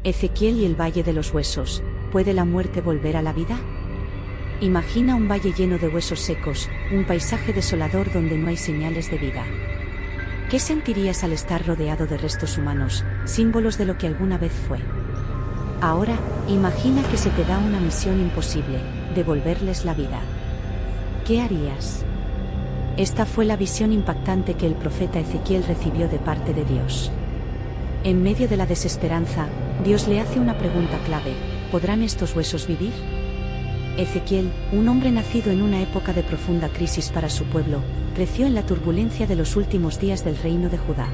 Ezequiel y el Valle de los Huesos. ¿Puede la muerte volver a la vida? Imagina un valle lleno de huesos secos, un paisaje desolador donde no hay señales de vida. ¿Qué sentirías al estar rodeado de restos humanos, símbolos de lo que alguna vez fue? Ahora, imagina que se te da una misión imposible, devolverles la vida. ¿Qué harías? Esta fue la visión impactante que el profeta Ezequiel recibió de parte de Dios. En medio de la desesperanza, Dios le hace una pregunta clave: ¿podrán estos huesos vivir? Ezequiel, un hombre nacido en una época de profunda crisis para su pueblo, creció en la turbulencia de los últimos días del reino de Judá.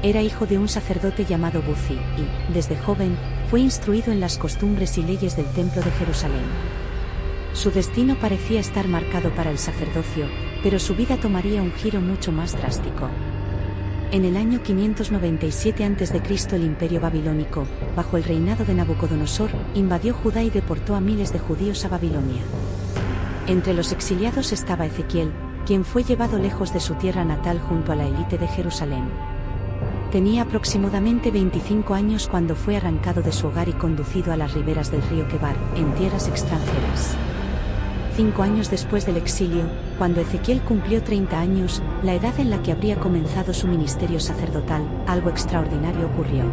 Era hijo de un sacerdote llamado Buzi, y, desde joven, fue instruido en las costumbres y leyes del templo de Jerusalén. Su destino parecía estar marcado para el sacerdocio, pero su vida tomaría un giro mucho más drástico. En el año 597 a.C. el imperio babilónico, bajo el reinado de Nabucodonosor, invadió Judá y deportó a miles de judíos a Babilonia. Entre los exiliados estaba Ezequiel, quien fue llevado lejos de su tierra natal junto a la élite de Jerusalén. Tenía aproximadamente 25 años cuando fue arrancado de su hogar y conducido a las riberas del río Quebar, en tierras extranjeras. 5 años después del exilio, cuando Ezequiel cumplió 30 años, la edad en la que habría comenzado su ministerio sacerdotal, algo extraordinario ocurrió.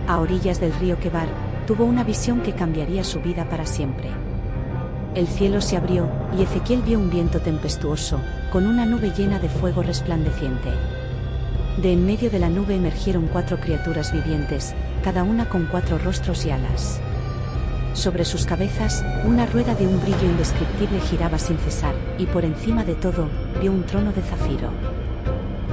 A orillas del río Quebar, tuvo una visión que cambiaría su vida para siempre. El cielo se abrió, y Ezequiel vio un viento tempestuoso, con una nube llena de fuego resplandeciente. De en medio de la nube emergieron 4 criaturas vivientes, cada una con 4 rostros y alas. Sobre sus cabezas, una rueda de un brillo indescriptible giraba sin cesar, y por encima de todo, vio un trono de zafiro.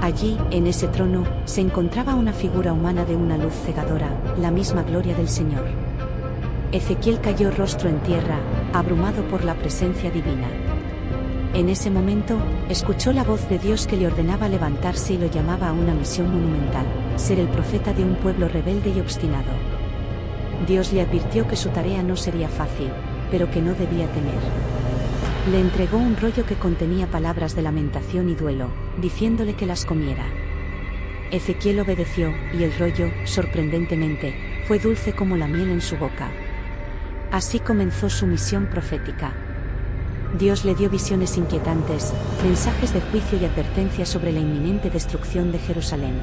Allí, en ese trono, se encontraba una figura humana de una luz cegadora, la misma gloria del Señor. Ezequiel cayó rostro en tierra, abrumado por la presencia divina. En ese momento, escuchó la voz de Dios que le ordenaba levantarse y lo llamaba a una misión monumental: ser el profeta de un pueblo rebelde y obstinado. Dios le advirtió que su tarea no sería fácil, pero que no debía temer. Le entregó un rollo que contenía palabras de lamentación y duelo, diciéndole que las comiera. Ezequiel obedeció, y el rollo, sorprendentemente, fue dulce como la miel en su boca. Así comenzó su misión profética. Dios le dio visiones inquietantes, mensajes de juicio y advertencias sobre la inminente destrucción de Jerusalén.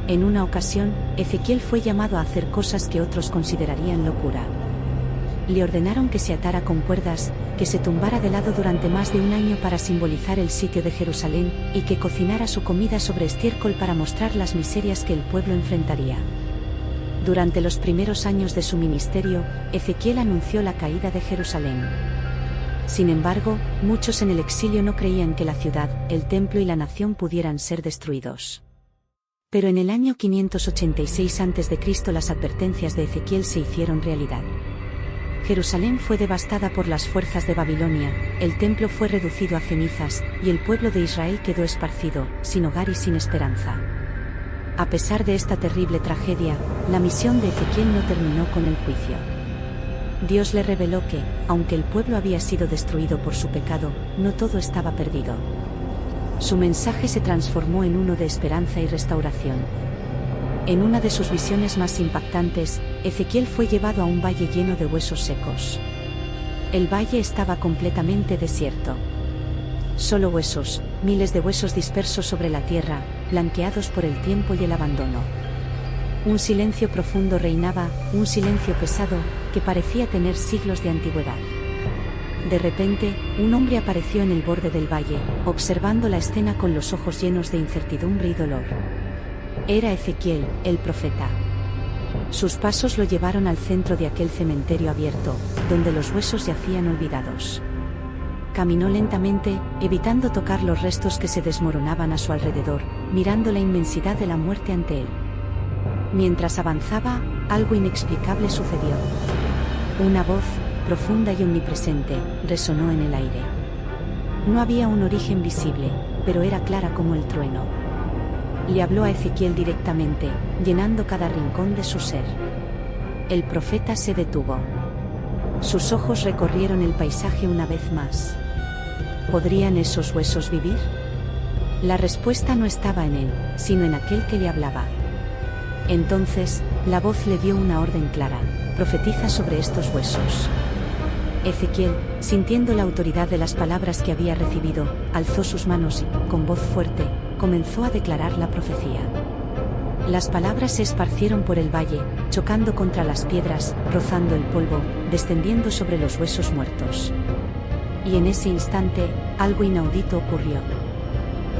En una ocasión, Ezequiel fue llamado a hacer cosas que otros considerarían locura. Le ordenaron que se atara con cuerdas, que se tumbara de lado durante más de un año para simbolizar el sitio de Jerusalén, y que cocinara su comida sobre estiércol para mostrar las miserias que el pueblo enfrentaría. Durante los primeros años de su ministerio, Ezequiel anunció la caída de Jerusalén. Sin embargo, muchos en el exilio no creían que la ciudad, el templo y la nación pudieran ser destruidos. Pero en el año 586 a.C. las advertencias de Ezequiel se hicieron realidad. Jerusalén fue devastada por las fuerzas de Babilonia, el templo fue reducido a cenizas, y el pueblo de Israel quedó esparcido, sin hogar y sin esperanza. A pesar de esta terrible tragedia, la misión de Ezequiel no terminó con el juicio. Dios le reveló que, aunque el pueblo había sido destruido por su pecado, no todo estaba perdido. Su mensaje se transformó en uno de esperanza y restauración. En una de sus visiones más impactantes, Ezequiel fue llevado a un valle lleno de huesos secos. El valle estaba completamente desierto. Solo huesos, miles de huesos dispersos sobre la tierra, blanqueados por el tiempo y el abandono. Un silencio profundo reinaba, un silencio pesado, que parecía tener siglos de antigüedad. De repente, un hombre apareció en el borde del valle, observando la escena con los ojos llenos de incertidumbre y dolor. Era Ezequiel, el profeta. Sus pasos lo llevaron al centro de aquel cementerio abierto, donde los huesos yacían olvidados. Caminó lentamente, evitando tocar los restos que se desmoronaban a su alrededor, mirando la inmensidad de la muerte ante él. Mientras avanzaba, algo inexplicable sucedió. Una voz, profunda y omnipresente, resonó en el aire. No había un origen visible, pero era clara como el trueno. Le habló a Ezequiel directamente, llenando cada rincón de su ser. El profeta se detuvo. Sus ojos recorrieron el paisaje una vez más. ¿Podrían esos huesos vivir? La respuesta no estaba en él, sino en aquel que le hablaba. Entonces, la voz le dio una orden clara: profetiza sobre estos huesos. Ezequiel, sintiendo la autoridad de las palabras que había recibido, alzó sus manos y, con voz fuerte, comenzó a declarar la profecía. Las palabras se esparcieron por el valle, chocando contra las piedras, rozando el polvo, descendiendo sobre los huesos muertos. Y en ese instante, algo inaudito ocurrió.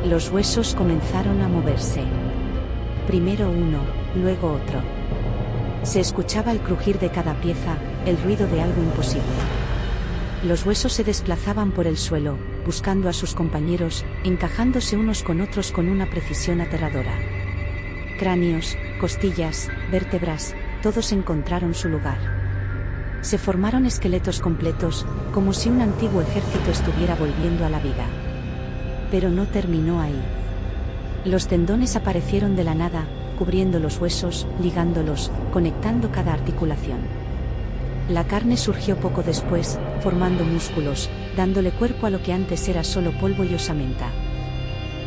Los huesos comenzaron a moverse. Primero uno, luego otro. Se escuchaba el crujir de cada pieza, el ruido de algo imposible. Los huesos se desplazaban por el suelo, buscando a sus compañeros, encajándose unos con otros con una precisión aterradora. Cráneos, costillas, vértebras, todos encontraron su lugar. Se formaron esqueletos completos, como si un antiguo ejército estuviera volviendo a la vida. Pero no terminó ahí. Los tendones aparecieron de la nada, cubriendo los huesos, ligándolos, conectando cada articulación. La carne surgió poco después, formando músculos, dándole cuerpo a lo que antes era solo polvo y osamenta.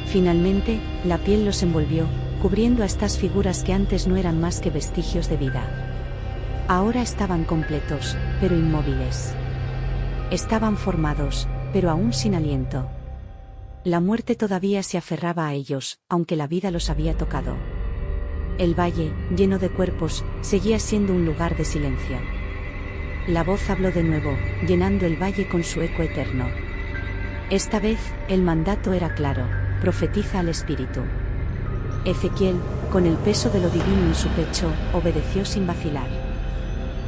Finalmente, la piel los envolvió, cubriendo a estas figuras que antes no eran más que vestigios de vida. Ahora estaban completos, pero inmóviles. Estaban formados, pero aún sin aliento. La muerte todavía se aferraba a ellos, aunque la vida los había tocado. El valle, lleno de cuerpos, seguía siendo un lugar de silencio. La voz habló de nuevo, llenando el valle con su eco eterno. Esta vez, el mandato era claro: profetiza al Espíritu. Ezequiel, con el peso de lo divino en su pecho, obedeció sin vacilar.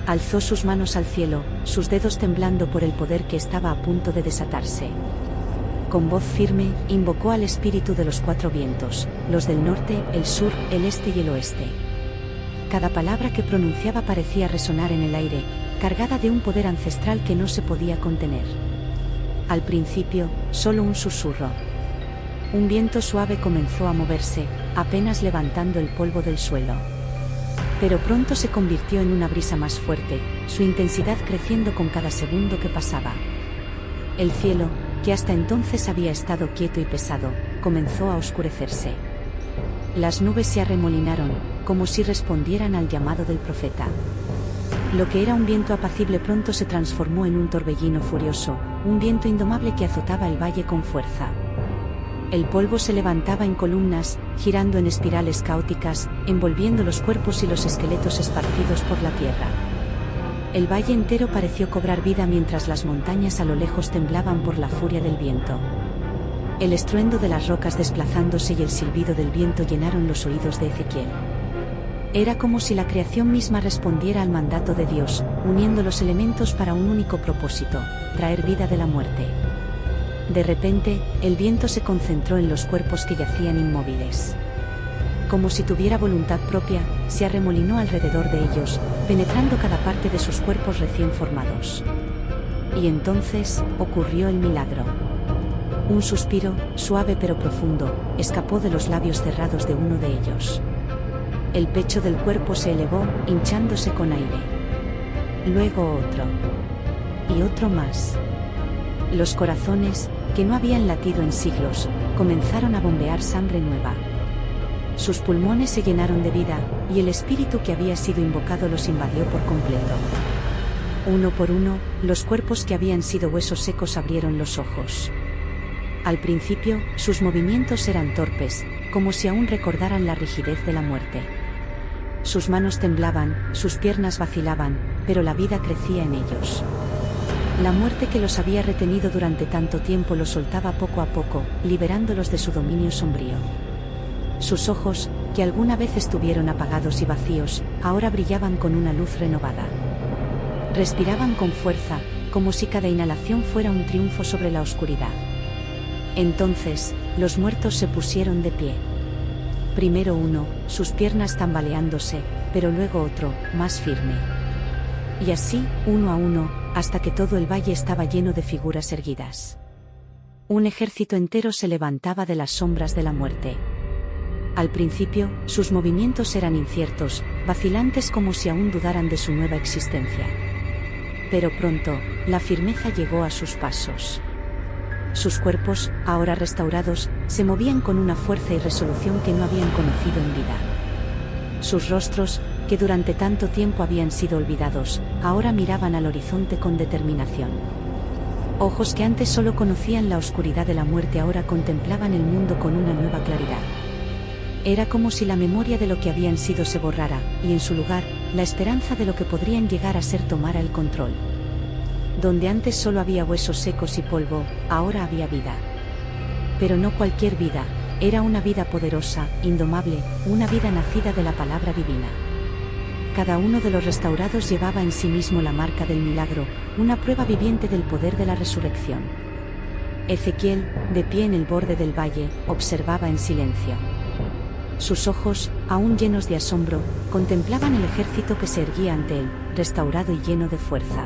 Alzó sus manos al cielo, sus dedos temblando por el poder que estaba a punto de desatarse. Con voz firme, invocó al espíritu de los cuatro vientos, los del norte, el sur, el este y el oeste. Cada palabra que pronunciaba parecía resonar en el aire, cargada de un poder ancestral que no se podía contener. Al principio, solo un susurro. Un viento suave comenzó a moverse, apenas levantando el polvo del suelo. Pero pronto se convirtió en una brisa más fuerte, su intensidad creciendo con cada segundo que pasaba. El cielo, que hasta entonces había estado quieto y pesado, comenzó a oscurecerse. Las nubes se arremolinaron, como si respondieran al llamado del profeta. Lo que era un viento apacible pronto se transformó en un torbellino furioso, un viento indomable que azotaba el valle con fuerza. El polvo se levantaba en columnas, girando en espirales caóticas, envolviendo los cuerpos y los esqueletos esparcidos por la tierra. El valle entero pareció cobrar vida mientras las montañas a lo lejos temblaban por la furia del viento. El estruendo de las rocas desplazándose y el silbido del viento llenaron los oídos de Ezequiel. Era como si la creación misma respondiera al mandato de Dios, uniendo los elementos para un único propósito: traer vida de la muerte. De repente, el viento se concentró en los cuerpos que yacían inmóviles. Como si tuviera voluntad propia, se arremolinó alrededor de ellos, penetrando cada parte de sus cuerpos recién formados. Y entonces, ocurrió el milagro. Un suspiro, suave pero profundo, escapó de los labios cerrados de uno de ellos. El pecho del cuerpo se elevó, hinchándose con aire. Luego otro. Y otro más. Los corazones, que no habían latido en siglos, comenzaron a bombear sangre nueva. Sus pulmones se llenaron de vida, y el espíritu que había sido invocado los invadió por completo. Uno por uno, los cuerpos que habían sido huesos secos abrieron los ojos. Al principio, sus movimientos eran torpes, como si aún recordaran la rigidez de la muerte. Sus manos temblaban, sus piernas vacilaban, pero la vida crecía en ellos. La muerte que los había retenido durante tanto tiempo los soltaba poco a poco, liberándolos de su dominio sombrío. Sus ojos, que alguna vez estuvieron apagados y vacíos, ahora brillaban con una luz renovada. Respiraban con fuerza, como si cada inhalación fuera un triunfo sobre la oscuridad. Entonces, los muertos se pusieron de pie. Primero uno, sus piernas tambaleándose, pero luego otro, más firme. Y así, uno a uno, hasta que todo el valle estaba lleno de figuras erguidas. Un ejército entero se levantaba de las sombras de la muerte. Al principio, sus movimientos eran inciertos, vacilantes como si aún dudaran de su nueva existencia. Pero pronto, la firmeza llegó a sus pasos. Sus cuerpos, ahora restaurados, se movían con una fuerza y resolución que no habían conocido en vida. Sus rostros, que durante tanto tiempo habían sido olvidados, ahora miraban al horizonte con determinación. Ojos que antes solo conocían la oscuridad de la muerte ahora contemplaban el mundo con una nueva claridad. Era como si la memoria de lo que habían sido se borrara, y en su lugar, la esperanza de lo que podrían llegar a ser tomara el control. Donde antes solo había huesos secos y polvo, ahora había vida. Pero no cualquier vida, era una vida poderosa, indomable, una vida nacida de la palabra divina. Cada uno de los restaurados llevaba en sí mismo la marca del milagro, una prueba viviente del poder de la resurrección. Ezequiel, de pie en el borde del valle, observaba en silencio. Sus ojos, aún llenos de asombro, contemplaban el ejército que se erguía ante él, restaurado y lleno de fuerza.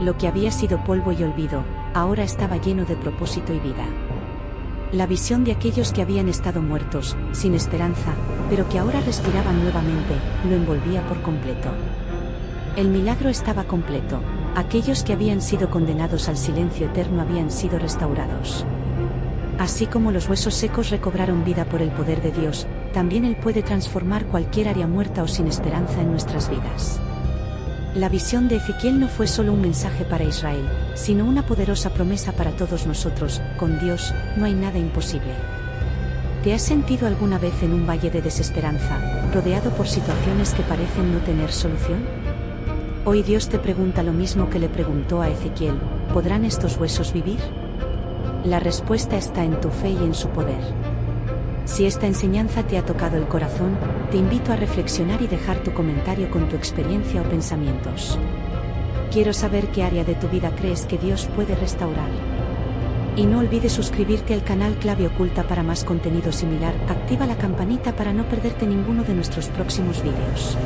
Lo que había sido polvo y olvido, ahora estaba lleno de propósito y vida. La visión de aquellos que habían estado muertos, sin esperanza, pero que ahora respiraban nuevamente, lo envolvía por completo. El milagro estaba completo, aquellos que habían sido condenados al silencio eterno habían sido restaurados. Así como los huesos secos recobraron vida por el poder de Dios, también Él puede transformar cualquier área muerta o sin esperanza en nuestras vidas. La visión de Ezequiel no fue solo un mensaje para Israel, sino una poderosa promesa para todos nosotros: con Dios, no hay nada imposible. ¿Te has sentido alguna vez en un valle de desesperanza, rodeado por situaciones que parecen no tener solución? Hoy Dios te pregunta lo mismo que le preguntó a Ezequiel: ¿podrán estos huesos vivir? La respuesta está en tu fe y en su poder. Si esta enseñanza te ha tocado el corazón, te invito a reflexionar y dejar tu comentario con tu experiencia o pensamientos. Quiero saber qué área de tu vida crees que Dios puede restaurar. Y no olvides suscribirte al canal Clave Oculta para más contenido similar. Activa la campanita para no perderte ninguno de nuestros próximos vídeos.